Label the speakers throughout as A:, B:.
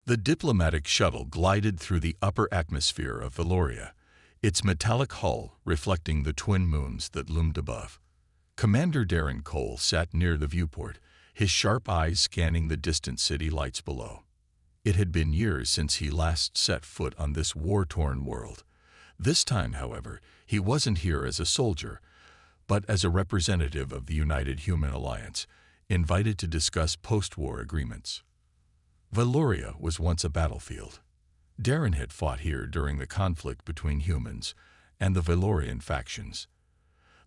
A: The diplomatic shuttle glided through the upper atmosphere of Valoria, its metallic hull reflecting the twin moons that loomed above. Commander Darren Cole sat near the viewport, his sharp eyes scanning the distant city lights below. It had been years since he last set foot on this war-torn world. This time, however, he wasn't here as a soldier, but as a representative of the United Human Alliance, invited to discuss post-war agreements. Valoria was once a battlefield. Darren had fought here during the conflict between humans and the Valorian factions.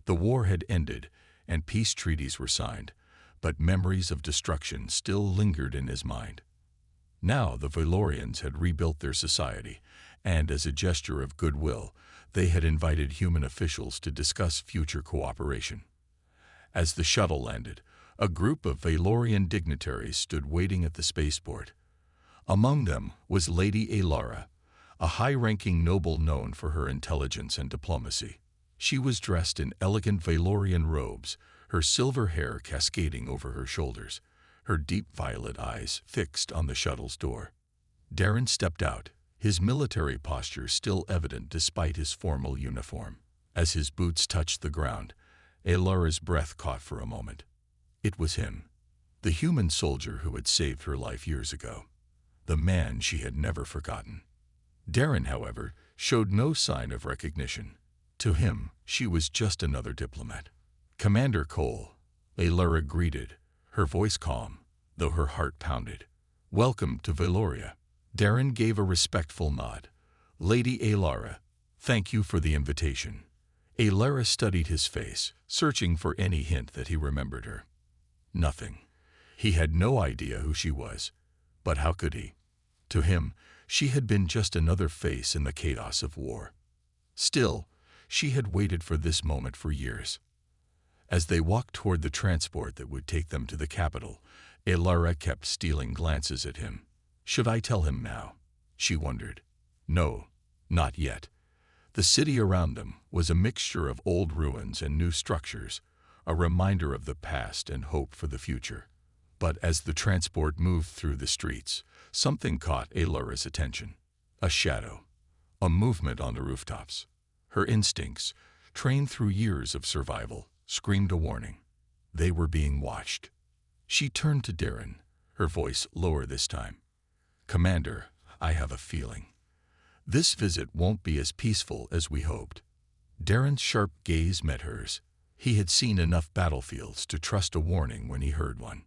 A: The war had ended, and peace treaties were signed, but memories of destruction still lingered in his mind. Now the Valorians had rebuilt their society, and as a gesture of goodwill, they had invited human officials to discuss future cooperation. As the shuttle landed, a group of Valorian dignitaries stood waiting at the spaceport. Among them was Lady Alara, a high-ranking noble known for her intelligence and diplomacy. She was dressed in elegant Valorian robes, her silver hair cascading over her shoulders, her deep violet eyes fixed on the shuttle's door. Darren stepped out, his military posture still evident despite his formal uniform. As his boots touched the ground, Alara's breath caught for a moment. It was him, the human soldier who had saved her life years ago, the man she had never forgotten. Darren, however, showed no sign of recognition. To him, she was just another diplomat. Commander Cole, Alara greeted, her voice calm, though her heart pounded. "Welcome to Valoria." Darren gave a respectful nod. "Lady Alara, thank you for the invitation." Alara studied his face, searching for any hint that he remembered her. Nothing. He had no idea who she was, but how could he? To him, she had been just another face in the chaos of war. Still, she had waited for this moment for years. As they walked toward the transport that would take them to the capital, Alara kept stealing glances at him. Should I tell him now? She wondered. No, not yet. The city around them was a mixture of old ruins and new structures, a reminder of the past and hope for the future. But as the transport moved through the streets, something caught Alara's attention. A shadow, a movement on the rooftops. Her instincts, trained through years of survival, screamed a warning. They were being watched. She turned to Darren, her voice lower this time. "Commander, I have a feeling. This visit won't be as peaceful as we hoped." Darren's sharp gaze met hers. He had seen enough battlefields to trust a warning when he heard one.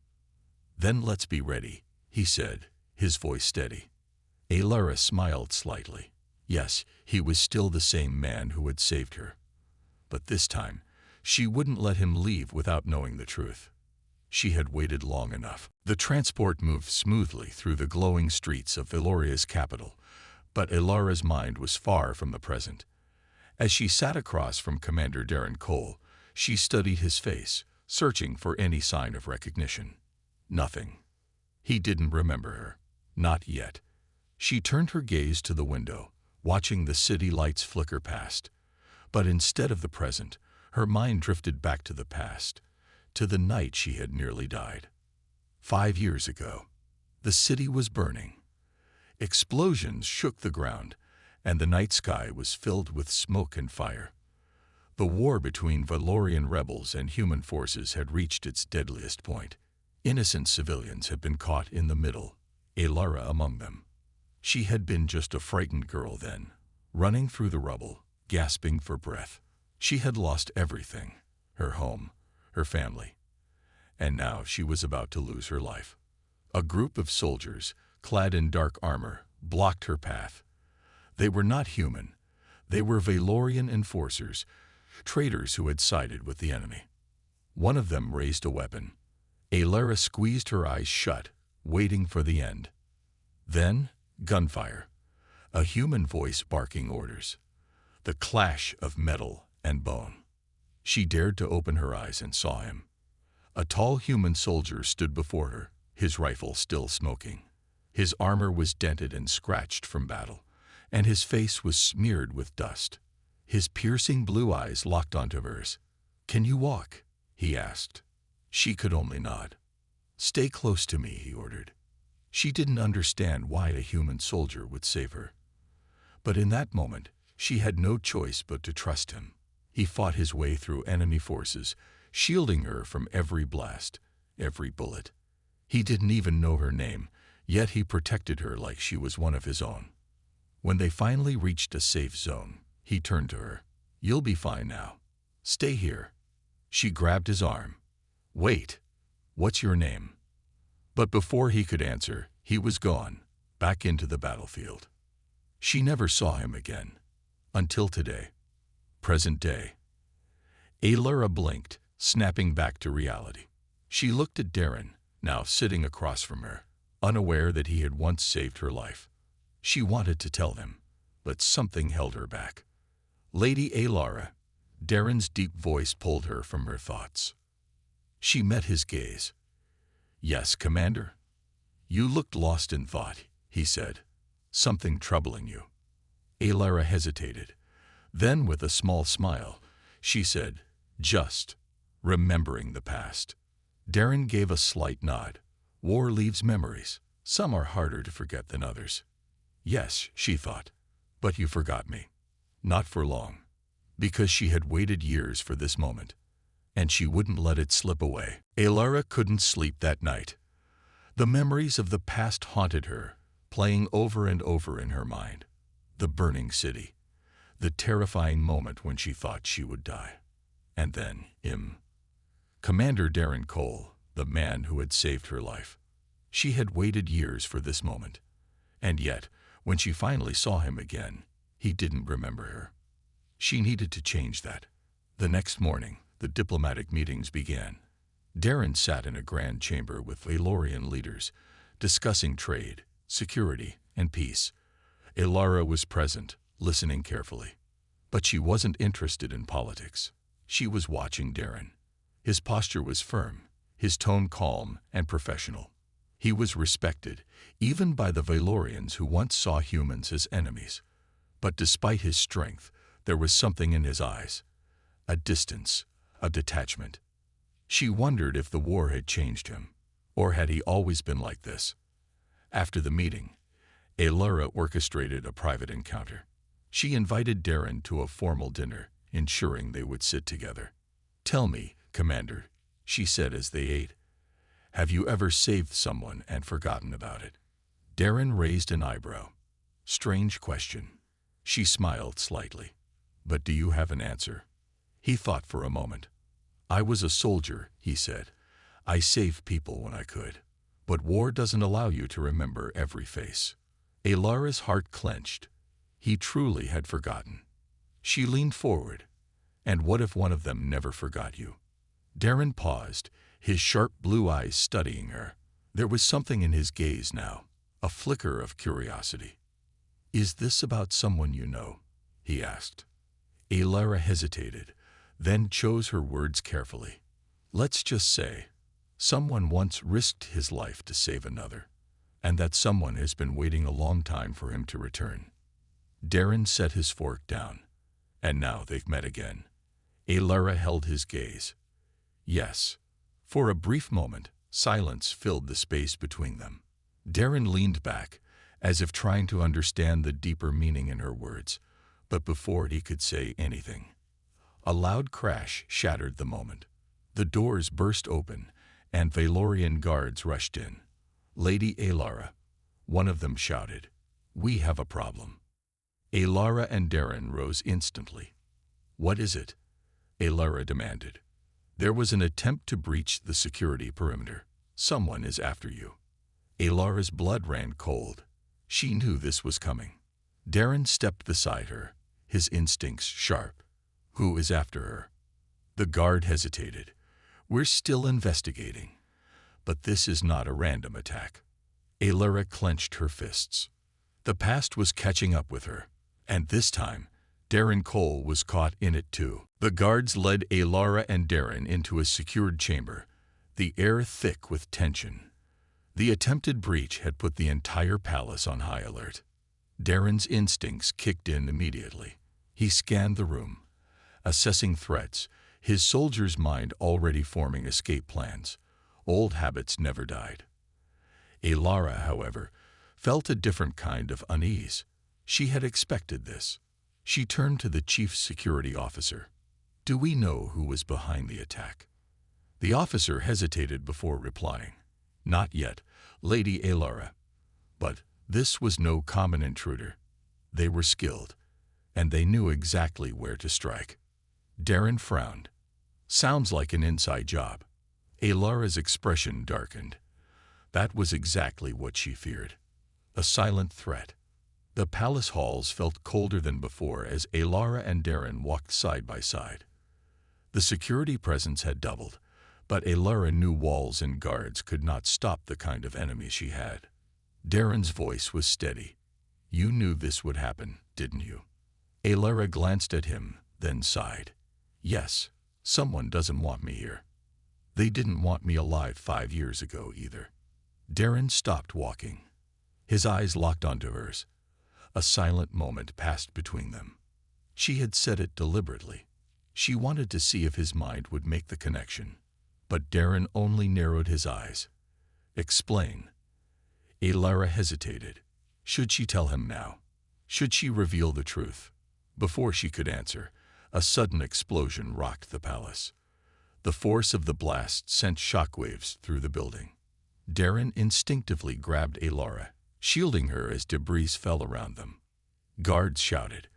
A: "Then let's be ready," he said, his voice steady. Alara smiled slightly. Yes, he was still the same man who had saved her. But this time, she wouldn't let him leave without knowing the truth. She had waited long enough. The transport moved smoothly through the glowing streets of Valoria's capital, but Alara's mind was far from the present. As she sat across from Commander Darren Cole, she studied his face, searching for any sign of recognition. Nothing. He didn't remember her. Not yet. She turned her gaze to the window, watching the city lights flicker past. But instead of the present, her mind drifted back to the past, to the night she had nearly died. 5 years ago, the city was burning. Explosions shook the ground, and the night sky was filled with smoke and fire. The war between Valorian rebels and human forces had reached its deadliest point. Innocent civilians had been caught in the middle, Alara among them. She had been just a frightened girl then, running through the rubble, gasping for breath. She had lost everything, her home, her family. And now she was about to lose her life. A group of soldiers, clad in dark armor, blocked her path. They were not human. They were Valorian enforcers, traitors who had sided with the enemy. One of them raised a weapon. Alara squeezed her eyes shut, waiting for the end. Then, gunfire. A human voice barking orders. The clash of metal and bone. She dared to open her eyes and saw him. A tall human soldier stood before her, his rifle still smoking. His armor was dented and scratched from battle, and his face was smeared with dust. His piercing blue eyes locked onto hers. "Can you walk?" he asked. She could only nod. "Stay close to me," he ordered. She didn't understand why a human soldier would save her. But in that moment, she had no choice but to trust him. He fought his way through enemy forces, shielding her from every blast, every bullet. He didn't even know her name, yet he protected her like she was one of his own. When they finally reached a safe zone, he turned to her. "You'll be fine now. Stay here." She grabbed his arm. "Wait. What's your name?" But before he could answer, he was gone, back into the battlefield. She never saw him again. Until today. Present day. Alara blinked, snapping back to reality. She looked at Darren, now sitting across from her, unaware that he had once saved her life. She wanted to tell him, but something held her back. "Lady Alara," Darren's deep voice pulled her from her thoughts. She met his gaze. "Yes, Commander?" "You looked lost in thought," he said. "Something troubling you?" Alara hesitated. Then, with a small smile, she said, "Just remembering the past." Darren gave a slight nod. War leaves memories. Some are harder to forget than others. "Yes," she thought, "but you forgot me." Not for long. Because she had waited years for this moment, and she wouldn't let it slip away. Alara couldn't sleep that night. The memories of the past haunted her, playing over and over in her mind. The burning city. The terrifying moment when she thought she would die. And then, Commander Darren Cole, the man who had saved her life. She had waited years for this moment. And yet, when she finally saw him again, he didn't remember her. She needed to change that. The next morning, the diplomatic meetings began. Darren sat in a grand chamber with Valorian leaders, discussing trade, security, and peace. Alara was present, listening carefully. But she wasn't interested in politics. She was watching Darren. His posture was firm, his tone calm and professional. He was respected, even by the Valorians who once saw humans as enemies. But despite his strength, there was something in his eyes. A distance, a detachment. She wondered if the war had changed him, or had he always been like this. After the meeting, Alara orchestrated a private encounter. She invited Darren to a formal dinner, ensuring they would sit together. "Tell me, Commander," she said as they ate, "have you ever saved someone and forgotten about it?" Darren raised an eyebrow. "Strange question." She smiled slightly. "But do you have an answer?" He thought for a moment. "I was a soldier," he said. "I saved people when I could. But war doesn't allow you to remember every face." Alara's heart clenched. He truly had forgotten. She leaned forward. "And what if one of them never forgot you?" Darren paused, his sharp blue eyes studying her. There was something in his gaze now, a flicker of curiosity. "Is this about someone you know?" he asked. Alara hesitated, then chose her words carefully. "Let's just say, someone once risked his life to save another, and that someone has been waiting a long time for him to return." Darren set his fork down, and now they've met again. Alara held his gaze. "Yes." For a brief moment, silence filled the space between them. Darren leaned back, as if trying to understand the deeper meaning in her words, but before he could say anything, a loud crash shattered the moment. The doors burst open, and Valorian guards rushed in. "Lady Alara," one of them shouted, "we have a problem." Alara and Darren rose instantly. "What is it?" Alara demanded. "There was an attempt to breach the security perimeter. Someone is after you." Alara's blood ran cold. She knew this was coming. Darren stepped beside her, his instincts sharp. "Who is after her?" The guard hesitated. "We're still investigating. But this is not a random attack." Alara clenched her fists. The past was catching up with her, and this time, Darren Cole was caught in it too. The guards led Alara and Darren into a secured chamber, the air thick with tension. The attempted breach had put the entire palace on high alert. Darren's instincts kicked in immediately. He scanned the room, assessing threats, his soldier's mind already forming escape plans. Old habits never died. Alara, however, felt a different kind of unease. She had expected this. She turned to the chief security officer. "Do we know who was behind the attack?" The officer hesitated before replying. "Not yet, Lady Alara. But this was no common intruder. They were skilled, and they knew exactly where to strike." Darren frowned. "Sounds like an inside job." Alara's expression darkened. That was exactly what she feared. A silent threat. The palace halls felt colder than before as Alara and Darren walked side by side. The security presence had doubled, but Alara knew walls and guards could not stop the kind of enemy she had. Darren's voice was steady. "You knew this would happen, didn't you?" Alara glanced at him, then sighed. "Yes, someone doesn't want me here. They didn't want me alive 5 years ago either." Darren stopped walking. His eyes locked onto hers. A silent moment passed between them. She had said it deliberately. She wanted to see if his mind would make the connection. But Darren only narrowed his eyes. "Explain." Alara hesitated. Should she tell him now? Should she reveal the truth? Before she could answer, a sudden explosion rocked the palace. The force of the blast sent shockwaves through the building. Darren instinctively grabbed Alara, shielding her as debris fell around them. Guards shouted.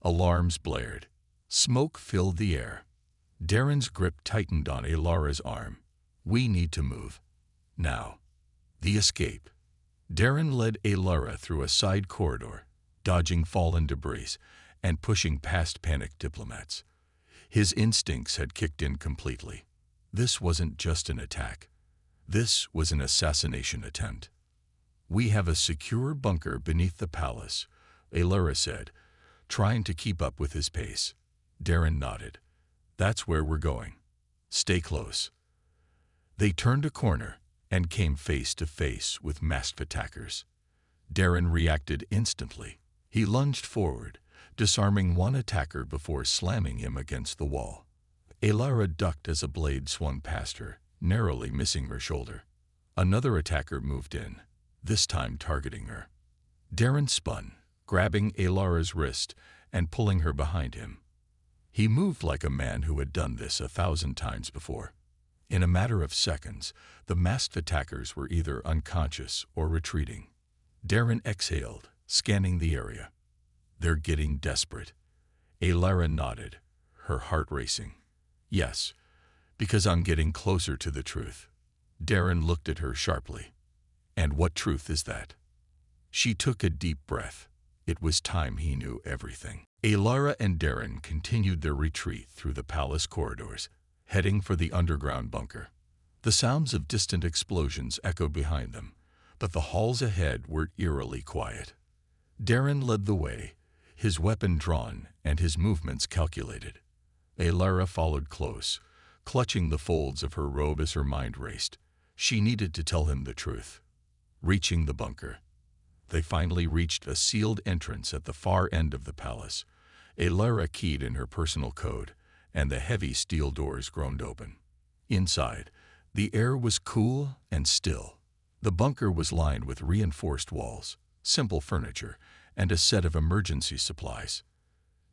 A: Alarms blared. Smoke filled the air. Darren's grip tightened on Alara's arm. "We need to move. Now." The escape. Darren led Alara through a side corridor, dodging fallen debris and pushing past panicked diplomats. His instincts had kicked in completely. This wasn't just an attack. This was an assassination attempt. "We have a secure bunker beneath the palace," Alara said, trying to keep up with his pace. Darren nodded. "That's where we're going. Stay close." They turned a corner and came face to face with masked attackers. Darren reacted instantly. He lunged forward, disarming one attacker before slamming him against the wall. Alara ducked as a blade swung past her, narrowly missing her shoulder. Another attacker moved in, this time targeting her. Darren spun, grabbing Alara's wrist and pulling her behind him. He moved like a man who had done this 1,000 times before. In a matter of seconds, the masked attackers were either unconscious or retreating. Darren exhaled, scanning the area. "They're getting desperate." Alara nodded, her heart racing. "Yes, because I'm getting closer to the truth." Darren looked at her sharply. "And what truth is that?" She took a deep breath. It was time he knew everything. Alara and Darren continued their retreat through the palace corridors, heading for the underground bunker. The sounds of distant explosions echoed behind them, but the halls ahead were eerily quiet. Darren led the way, his weapon drawn and his movements calculated. Alara followed close, clutching the folds of her robe as her mind raced. She needed to tell him the truth. Reaching the bunker. They finally reached a sealed entrance at the far end of the palace. Alara keyed in her personal code, and the heavy steel doors groaned open. Inside, the air was cool and still. The bunker was lined with reinforced walls, simple furniture, and a set of emergency supplies.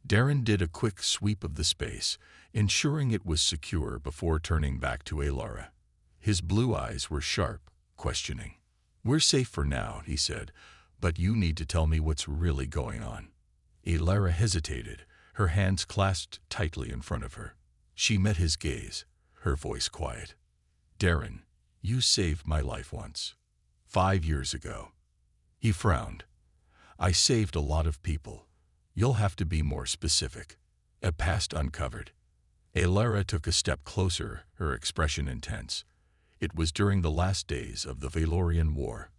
A: Darren did a quick sweep of the space, ensuring it was secure before turning back to Alara. His blue eyes were sharp, questioning. "We're safe for now," he said, "but you need to tell me what's really going on." Alara hesitated, her hands clasped tightly in front of her. She met his gaze, her voice quiet. "Darren, you saved my life once. 5 years ago." He frowned. "I saved a lot of people. You'll have to be more specific." A past uncovered. Alara took a step closer, her expression intense. "It was during the last days of the Valorian War.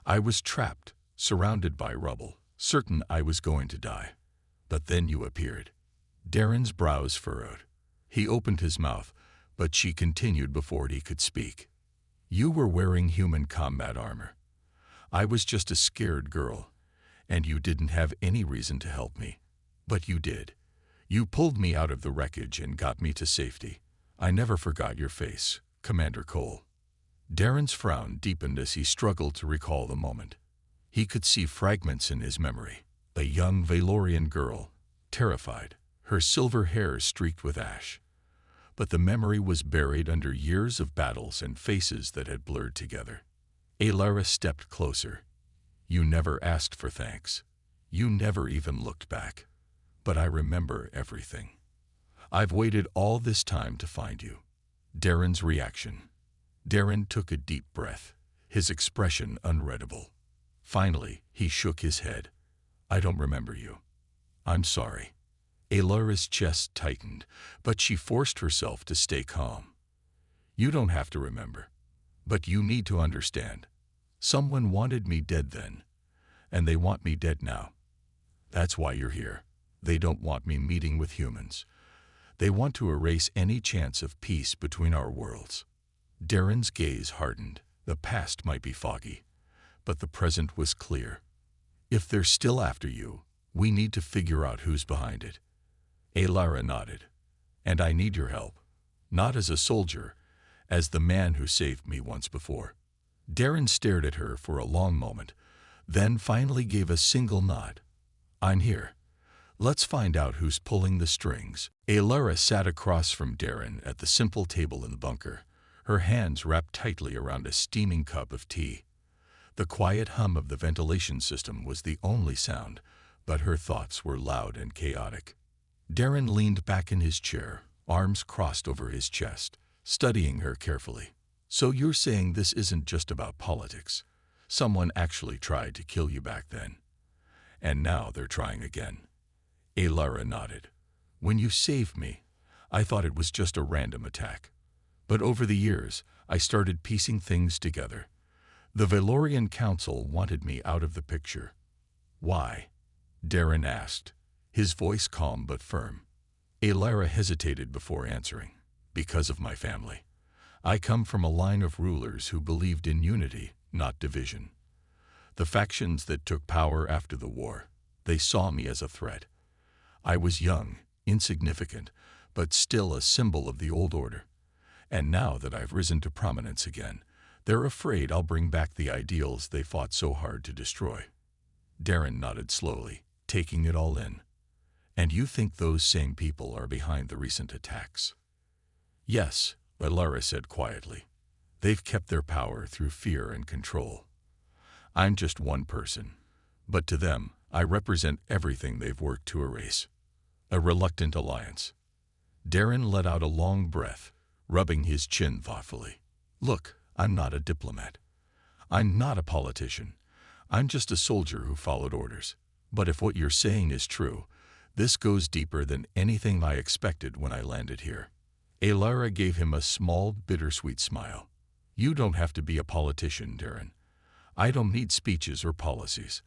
A: I was trapped, surrounded by rubble, certain I was going to die. But then you appeared." Darren's brows furrowed. He opened his mouth, but she continued before he could speak. "You were wearing human combat armor. I was just a scared girl, and you didn't have any reason to help me. But you did. You pulled me out of the wreckage and got me to safety. I never forgot your face, Commander Cole." Darren's frown deepened as he struggled to recall the moment. He could see fragments in his memory. A young Valorian girl, terrified, her silver hair streaked with ash. But the memory was buried under years of battles and faces that had blurred together. Alara stepped closer. You never asked for thanks. You never even looked back. But I remember everything. I've waited all this time to find you. Darren's reaction. Darren took a deep breath, his expression unreadable. Finally, he shook his head. I don't remember you. I'm sorry. Alara's chest tightened, but she forced herself to stay calm. You don't have to remember. But you need to understand. Someone wanted me dead then, and they want me dead now. That's why you're here. They don't want me meeting with humans. They want to erase any chance of peace between our worlds. Darren's gaze hardened. The past might be foggy, but the present was clear. If they're still after you, we need to figure out who's behind it. Alara nodded. And I need your help. Not as a soldier, as the man who saved me once before. Darren stared at her for a long moment, then finally gave a single nod. I'm here. Let's find out who's pulling the strings. Alara sat across from Darren at the simple table in the bunker, her hands wrapped tightly around a steaming cup of tea. The quiet hum of the ventilation system was the only sound, but her thoughts were loud and chaotic. Darren leaned back in his chair, arms crossed over his chest, studying her carefully. So you're saying this isn't just about politics. Someone actually tried to kill you back then. And now they're trying again. Alara nodded. When you saved me, I thought it was just a random attack. But over the years, I started piecing things together. The Valorian Council wanted me out of the picture. Why? Darren asked, his voice calm but firm. Alara hesitated before answering. Because of my family. I come from a line of rulers who believed in unity, not division. The factions that took power after the war, they saw me as a threat. I was young, insignificant, but still a symbol of the old order. And now that I've risen to prominence again, they're afraid I'll bring back the ideals they fought so hard to destroy. Darren nodded slowly, taking it all in. And you think those same people are behind the recent attacks? Yes, Alara said quietly. They've kept their power through fear and control. I'm just one person, but to them, I represent everything they've worked to erase. A reluctant alliance. Darren let out a long breath, rubbing his chin thoughtfully. Look, I'm not a diplomat. I'm not a politician. I'm just a soldier who followed orders. But if what you're saying is true, this goes deeper than anything I expected when I landed here. Alara gave him a small, bittersweet smile. You don't have to be a politician, Darren. I don't need speeches or policies.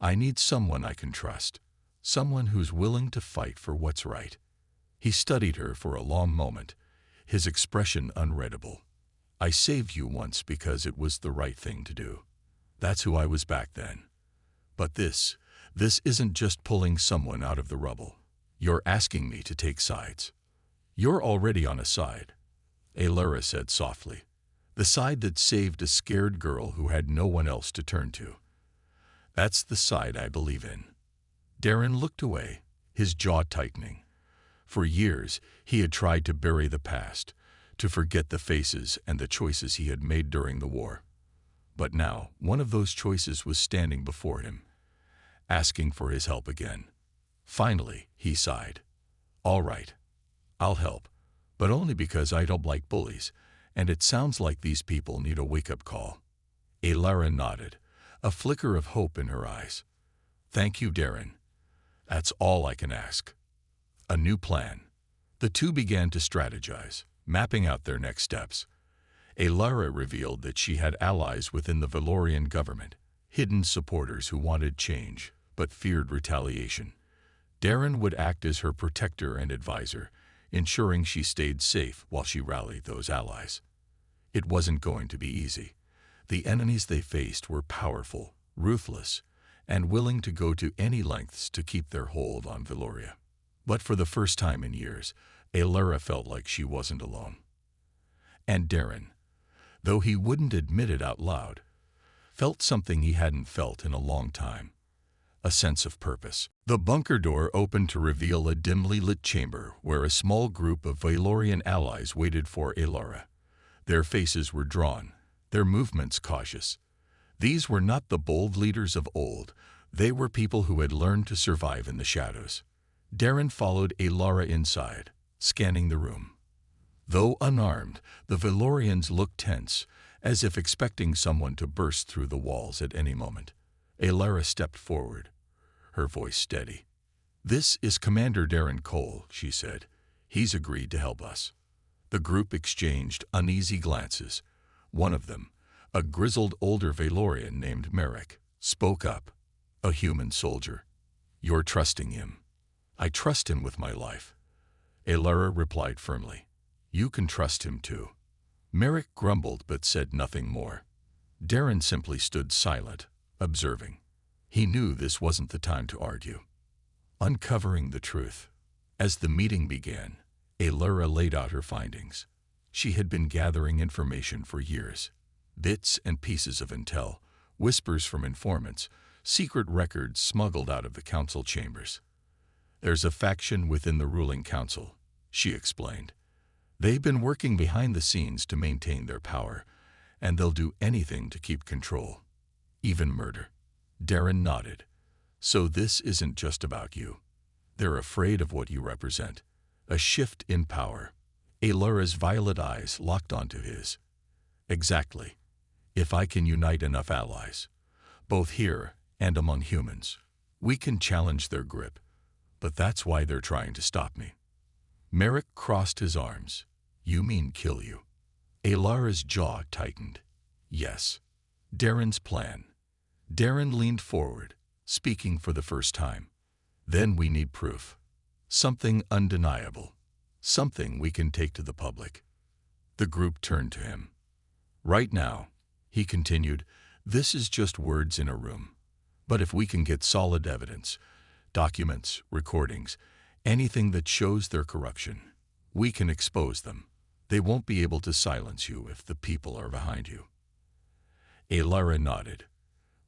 A: I need someone I can trust. Someone who's willing to fight for what's right. He studied her for a long moment, his expression unreadable. I saved you once because it was the right thing to do. That's who I was back then. But this isn't just pulling someone out of the rubble. You're asking me to take sides. You're already on a side, Alara said softly. The side that saved a scared girl who had no one else to turn to. That's the side I believe in. Darren looked away, his jaw tightening. For years, he had tried to bury the past, to forget the faces and the choices he had made during the war. But now, one of those choices was standing before him, asking for his help again. Finally, he sighed. All right, I'll help, but only because I don't like bullies, and it sounds like these people need a wake-up call. Alara nodded, a flicker of hope in her eyes. Thank you, Darren. That's all I can ask. A new plan. The two began to strategize, mapping out their next steps. Alara revealed that she had allies within the Valorian government, hidden supporters who wanted change, but feared retaliation. Darren would act as her protector and advisor, ensuring she stayed safe while she rallied those allies. It wasn't going to be easy. The enemies they faced were powerful, ruthless, and willing to go to any lengths to keep their hold on Valoria. But for the first time in years, Alara felt like she wasn't alone. And Darren. though he wouldn't admit it out loud, felt something he hadn't felt in a long time. A sense of purpose. The bunker door opened to reveal a dimly lit chamber where a small group of Valorian allies waited for Alara. Their faces were drawn, their movements cautious. These were not the bold leaders of old. They were people who had learned to survive in the shadows. Darren followed Alara inside, scanning the room. Though unarmed, the Valorians looked tense, as if expecting someone to burst through the walls at any moment. Alara stepped forward, her voice steady. "This is Commander Darren Cole," she said. "He's agreed to help us." The group exchanged uneasy glances. One of them, a grizzled older Valorian named Merrick, spoke up. "A human soldier. You're trusting him." "I trust him with my life," Alara replied firmly. "You can trust him too." Merrick grumbled but said nothing more. Darren simply stood silent, observing. He knew this wasn't the time to argue. Uncovering the truth. As the meeting began, Alara laid out her findings. She had been gathering information for years. Bits and pieces of intel, whispers from informants, secret records smuggled out of the council chambers. "There's a faction within the ruling council," she explained. "They've been working behind the scenes to maintain their power, and they'll do anything to keep control. Even murder." Darren nodded. "So this isn't just about you. They're afraid of what you represent. A shift in power." Alara's violet eyes locked onto his. "Exactly. If I can unite enough allies, both here and among humans, we can challenge their grip. But that's why they're trying to stop me." Merrick crossed his arms. "You mean kill you?" Alara's jaw tightened. "Yes." Darren's plan. Darren leaned forward, speaking for the first time. "Then we need proof. Something undeniable. Something we can take to the public." The group turned to him. "Right now," he continued, "this is just words in a room. But if we can get solid evidence, documents, recordings, anything that shows their corruption, we can expose them. They won't be able to silence you if the people are behind you." Alara nodded.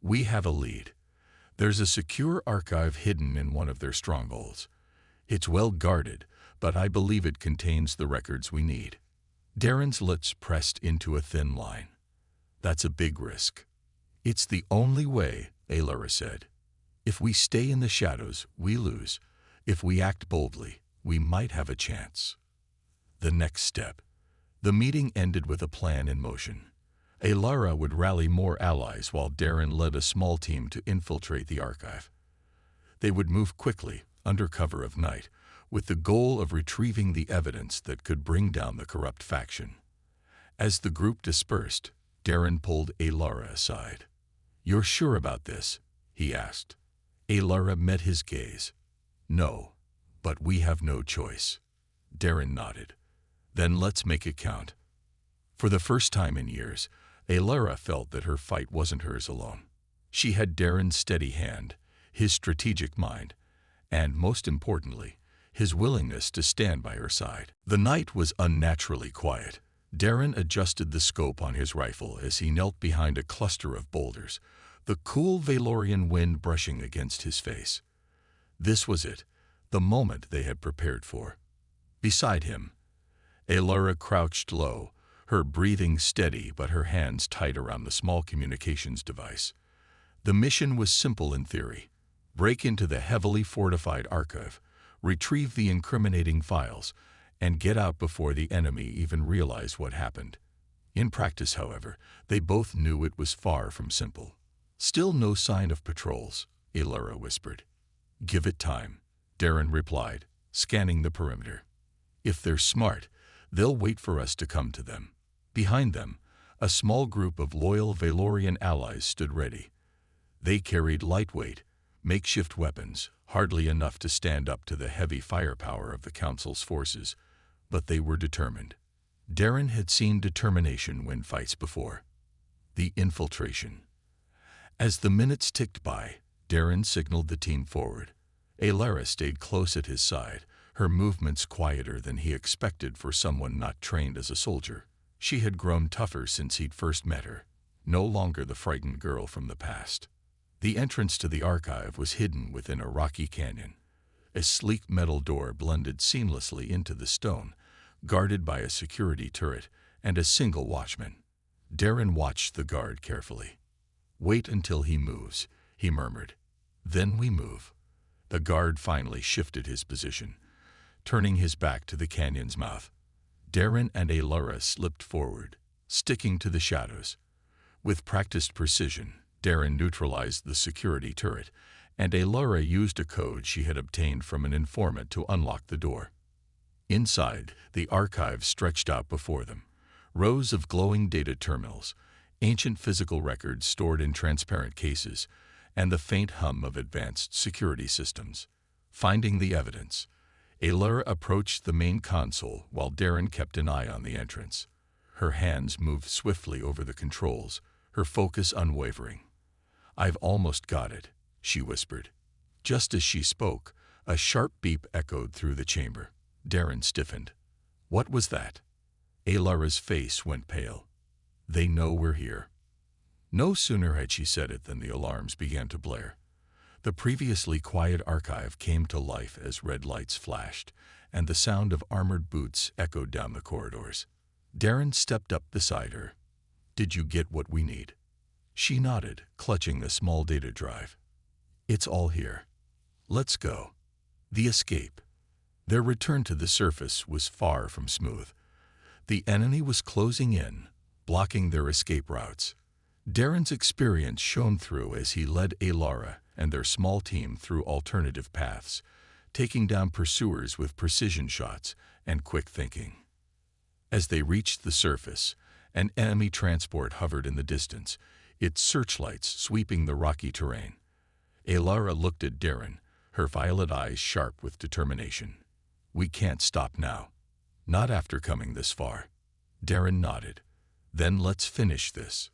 A: "We have a lead. There's a secure archive hidden in one of their strongholds. It's well guarded, but I believe it contains the records we need." Darren's lips pressed into a thin line. "That's a big risk." "It's the only way," Alara said. "If we stay in the shadows, we lose. If we act boldly, we might have a chance." The next step. The meeting ended with a plan in motion. Alara would rally more allies while Darren led a small team to infiltrate the archive. They would move quickly, under cover of night, with the goal of retrieving the evidence that could bring down the corrupt faction. As the group dispersed, Darren pulled Alara aside. "You're sure about this?" he asked. Alara met his gaze. "No, but we have no choice." Darren nodded. "Then let's make it count." For the first time in years, Alara felt that her fight wasn't hers alone. She had Darren's steady hand, his strategic mind, and, most importantly, his willingness to stand by her side. The night was unnaturally quiet. Darren adjusted the scope on his rifle as he knelt behind a cluster of boulders, the cool Valorian wind brushing against his face. This was it, the moment they had prepared for. Beside him, Alara crouched low, her breathing steady but her hands tight around the small communications device. The mission was simple in theory. Break into the heavily fortified archive, retrieve the incriminating files, and get out before the enemy even realized what happened. In practice, however, they both knew it was far from simple. "Still no sign of patrols," Alara whispered. "Give it time," Darren replied, scanning the perimeter. "If they're smart, they'll wait for us to come to them." Behind them, a small group of loyal Valorian allies stood ready. They carried lightweight, makeshift weapons, hardly enough to stand up to the heavy firepower of the Council's forces, but they were determined. Darren had seen determination win fights before. The infiltration. As the minutes ticked by, Darren signaled the team forward. Alara stayed close at his side, her movements quieter than he expected for someone not trained as a soldier. She had grown tougher since he'd first met her, no longer the frightened girl from the past. The entrance to the archive was hidden within a rocky canyon. A sleek metal door blended seamlessly into the stone, guarded by a security turret and a single watchman. Darren watched the guard carefully. "Wait until he moves," he murmured. "Then we move." The guard finally shifted his position, turning his back to the canyon's mouth. Darren and Alara slipped forward, sticking to the shadows. With practiced precision, Darren neutralized the security turret, and Alara used a code she had obtained from an informant to unlock the door. Inside, the archive stretched out before them. Rows of glowing data terminals, ancient physical records stored in transparent cases, and the faint hum of advanced security systems. Finding the evidence, Alara approached the main console while Darren kept an eye on the entrance. Her hands moved swiftly over the controls, her focus unwavering. "I've almost got it," she whispered. Just as she spoke, a sharp beep echoed through the chamber. Darren stiffened. "What was that?" Alara's face went pale. "They know we're here." No sooner had she said it than the alarms began to blare. The previously quiet archive came to life as red lights flashed, and the sound of armored boots echoed down the corridors. Darren stepped up beside her. "Did you get what we need?" She nodded, clutching the small data drive. "It's all here. Let's go." The escape. Their return to the surface was far from smooth. The enemy was closing in, blocking their escape routes. Darren's experience shone through as he led Alara and their small team through alternative paths, taking down pursuers with precision shots and quick thinking. As they reached the surface, an enemy transport hovered in the distance, its searchlights sweeping the rocky terrain. Alara looked at Darren, her violet eyes sharp with determination. "We can't stop now. Not after coming this far." Darren nodded. "Then let's finish this."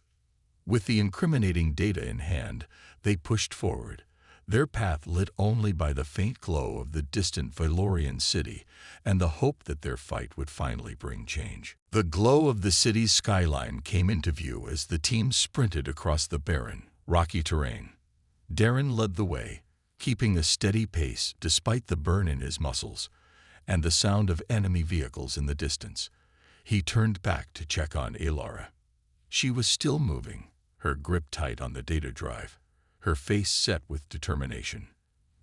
A: With the incriminating data in hand, they pushed forward, their path lit only by the faint glow of the distant Valorian city and the hope that their fight would finally bring change. The glow of the city's skyline came into view as the team sprinted across the barren, rocky terrain. Darren led the way, keeping a steady pace despite the burn in his muscles and the sound of enemy vehicles in the distance. He turned back to check on Alara. She was still moving, her grip tight on the data drive, her face set with determination.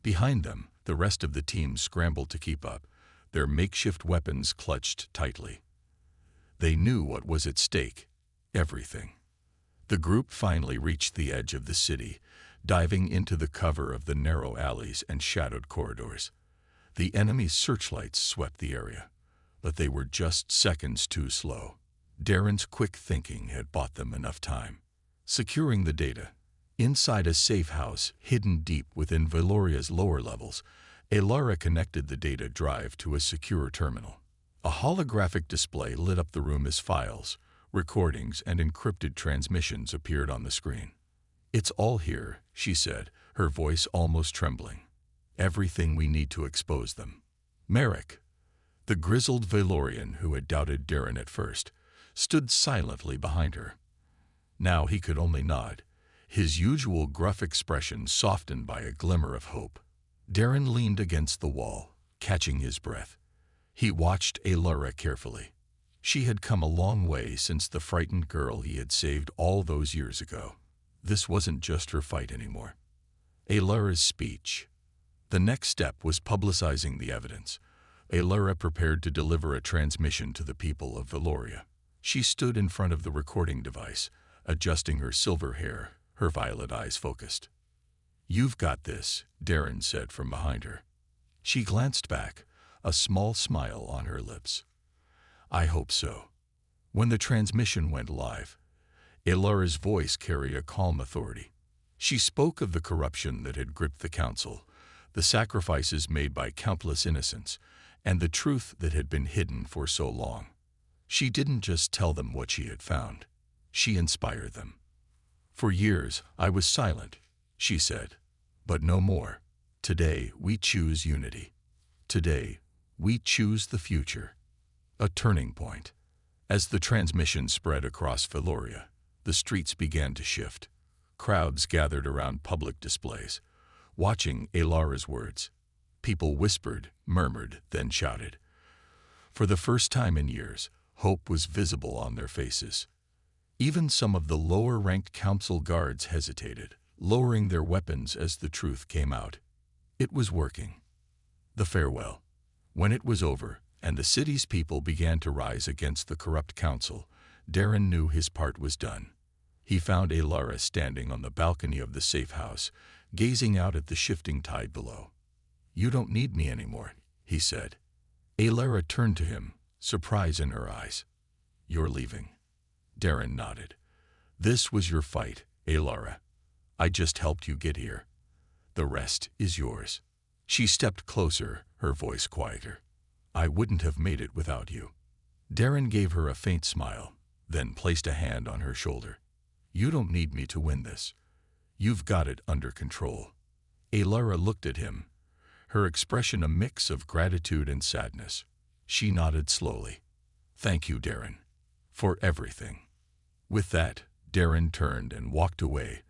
A: Behind them, the rest of the team scrambled to keep up, their makeshift weapons clutched tightly. They knew what was at stake, everything. The group finally reached the edge of the city, diving into the cover of the narrow alleys and shadowed corridors. The enemy's searchlights swept the area, but they were just seconds too slow. Darren's quick thinking had bought them enough time. Securing the data, inside a safe house hidden deep within Valoria's lower levels, Alara connected the data drive to a secure terminal. A holographic display lit up the room as files, recordings, and encrypted transmissions appeared on the screen. "It's all here," she said, her voice almost trembling. "Everything we need to expose them." Merrick, the grizzled Valorian who had doubted Darren at first, stood silently behind her. Now he could only nod, his usual gruff expression softened by a glimmer of hope. Darren leaned against the wall, catching his breath. He watched Alara carefully. She had come a long way since the frightened girl he had saved all those years ago. This wasn't just her fight anymore. Alara's speech. The next step was publicizing the evidence. Alara prepared to deliver a transmission to the people of Valoria. She stood in front of the recording device, adjusting her silver hair, her violet eyes focused. "You've got this," Darren said from behind her. She glanced back, a small smile on her lips. "I hope so." When the transmission went live, Alara's voice carried a calm authority. She spoke of the corruption that had gripped the council, the sacrifices made by countless innocents, and the truth that had been hidden for so long. She didn't just tell them what she had found. She inspired them. "For years, I was silent," she said, "but no more. Today, we choose unity. Today, we choose the future." A turning point. As the transmission spread across Veloria, the streets began to shift. Crowds gathered around public displays, watching Alara's words. People whispered, murmured, then shouted. For the first time in years, hope was visible on their faces. Even some of the lower-ranked council guards hesitated, lowering their weapons as the truth came out. It was working. The farewell. When it was over, and the city's people began to rise against the corrupt council, Darren knew his part was done. He found Alara standing on the balcony of the safe house, gazing out at the shifting tide below. "You don't need me anymore," he said. Alara turned to him, surprise in her eyes. "You're leaving." Darren nodded. "This was your fight, Alara. I just helped you get here. The rest is yours." She stepped closer, her voice quieter. "I wouldn't have made it without you." Darren gave her a faint smile, then placed a hand on her shoulder. "You don't need me to win this. You've got it under control." Alara looked at him, her expression a mix of gratitude and sadness. She nodded slowly. "Thank you, Darren, for everything." With that, Darren turned and walked away,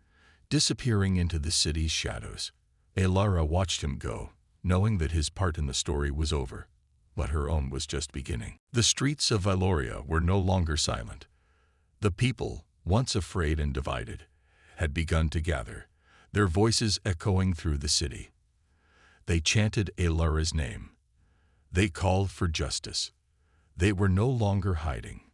A: disappearing into the city's shadows. Alara watched him go, knowing that his part in the story was over, but her own was just beginning. The streets of Veloria were no longer silent. The people, once afraid and divided, had begun to gather, their voices echoing through the city. They chanted Alara's name. They called for justice. They were no longer hiding.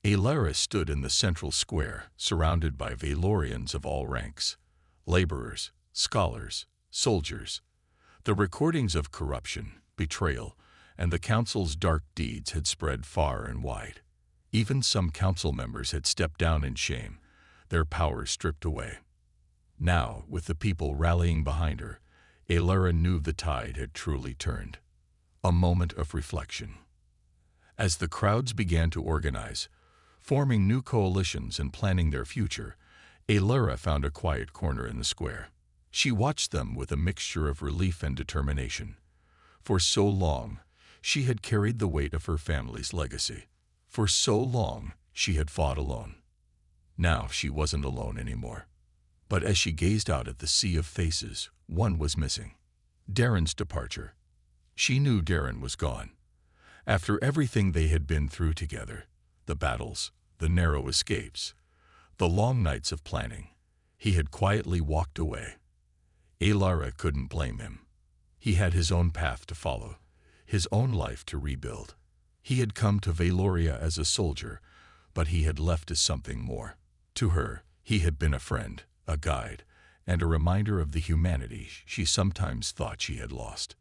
A: Alara stood in the central square, surrounded by Velorians of all ranks, laborers, scholars, soldiers. The recordings of corruption, betrayal, and the council's dark deeds had spread far and wide. Even some council members had stepped down in shame, their power stripped away. Now, with the people rallying behind her, Alara knew the tide had truly turned. A moment of reflection. As the crowds began to organize, forming new coalitions and planning their future, Alara found a quiet corner in the square. She watched them with a mixture of relief and determination. For so long, she had carried the weight of her family's legacy. For so long, she had fought alone. Now she wasn't alone anymore. But as she gazed out at the sea of faces, one was missing. Darren's departure. She knew Darren was gone. After everything they had been through together, the battles, the narrow escapes, the long nights of planning, he had quietly walked away. Alara couldn't blame him. He had his own path to follow, his own life to rebuild. He had come to Veloria as a soldier, but he had left as something more. To her, he had been a friend, a guide, and a reminder of the humanity she sometimes thought she had lost.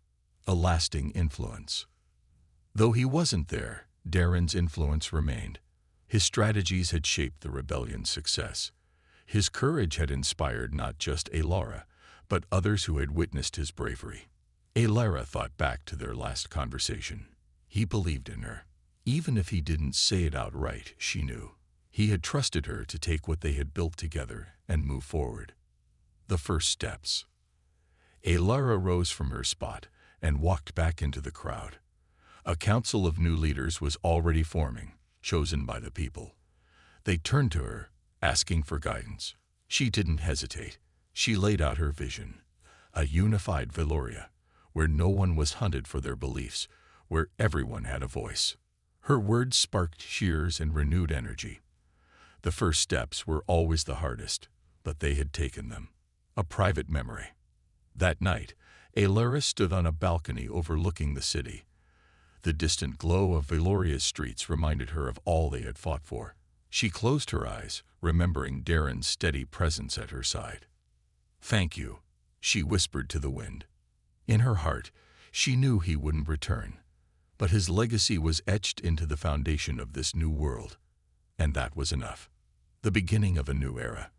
A: A lasting influence. Though he wasn't there, Darren's influence remained. His strategies had shaped the rebellion's success. His courage had inspired not just Alara, but others who had witnessed his bravery. Alara thought back to their last conversation. He believed in her. Even if he didn't say it outright, she knew. He had trusted her to take what they had built together and move forward. The first steps. Alara rose from her spot and walked back into the crowd. A council of new leaders was already forming, chosen by the people. They turned to her, asking for guidance. She didn't hesitate. She laid out her vision. A unified Veloria, where no one was hunted for their beliefs, where everyone had a voice. Her words sparked cheers and renewed energy. The first steps were always the hardest, but they had taken them. A private memory. That night, Alara stood on a balcony overlooking the city. The distant glow of Veloria's streets reminded her of all they had fought for. She closed her eyes, remembering Darren's steady presence at her side. "Thank you," she whispered to the wind. In her heart, she knew he wouldn't return, but his legacy was etched into the foundation of this new world, and that was enough. The beginning of a new era.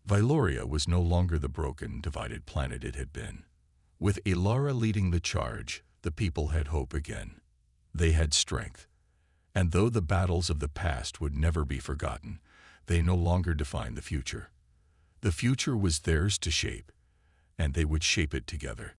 A: Veloria was no longer the broken, divided planet it had been. With Alara leading the charge, the people had hope again. They had strength. And though the battles of the past would never be forgotten, they no longer defined the future. The future was theirs to shape, and they would shape it together.